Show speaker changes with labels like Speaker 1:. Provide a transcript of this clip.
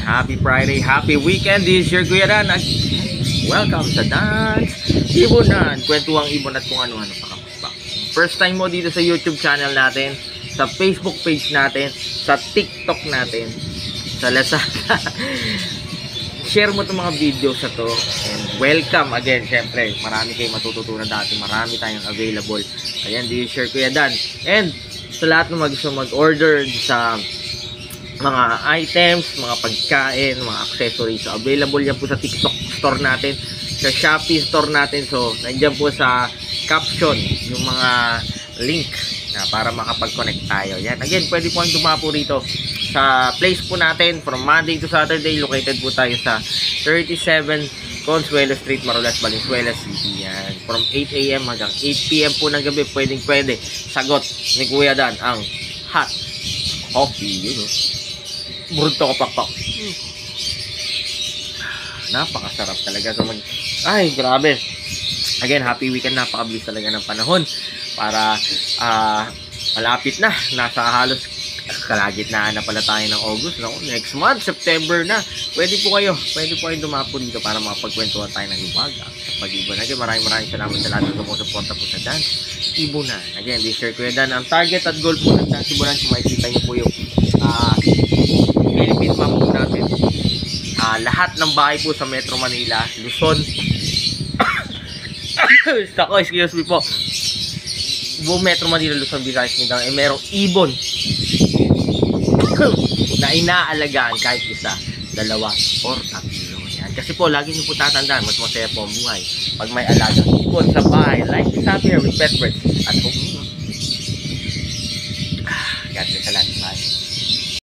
Speaker 1: happy Friday, happy weekend. This is your Kuya Dan. Welcome sa Dance Ibonan. Kwentuhang ibon at kung ano-ano pa. First time mo dito sa YouTube channel natin, sa Facebook page natin, sa TikTok natin, sa Lazada. Share mo itong mga videos na to. And welcome again. Siyempre, marami kayong matututunan dati. Marami tayong available. Ayan, this is your Kuya Dan. And sa lahat ng gusto mag-order sa mga items, mga pagkain, mga accessories, so available yan po sa TikTok store natin, sa Shopee store natin. So nandiyan po sa caption yung mga link na para makapag-connect tayo. Yan, again, pwede po kayong dumapo rito sa place po natin from Monday to Saturday. Located po tayo sa 37 Consuelo Street, Marulas, Valenzuela City. Yan, from 8 AM hanggang 8 PM po ng gabi, pwede sagot ni Kuya Dan ang hot coffee, yun o. Burunto ko pakpak. Napakasarap talaga. So ay, grabe. Again, happy weekend. Napakabilis talaga ng panahon. Para malapit na. Nasa halos kalagitnaan na pala tayo ng August. No? Next month, September na. Pwede po kayo dumapo dito para makapagkwentuhan tayo ng ibaga sa pag-ibon. Again, maraming salamat sa lahat ng sumusuporta po sa Dance Ibonan. Again, this is Kuya Dan. Ang target at goal po ng Dance Ibonan, kung makikita nyo po yung Philippine map po natin. Lahat ng bahay po sa Metro Manila, Luzon. Sako, excuse me po. Buong Metro Manila, Luzon, Visayas, Mindanao, merong ibon na inaalagaan kahit isa, dalawa, or tatlo. Yan. Kasi po, lagi nyo po tatandaan, mas masaya po ang buhay pag may alagang ibon sa bahay, like this up here with pet birds. At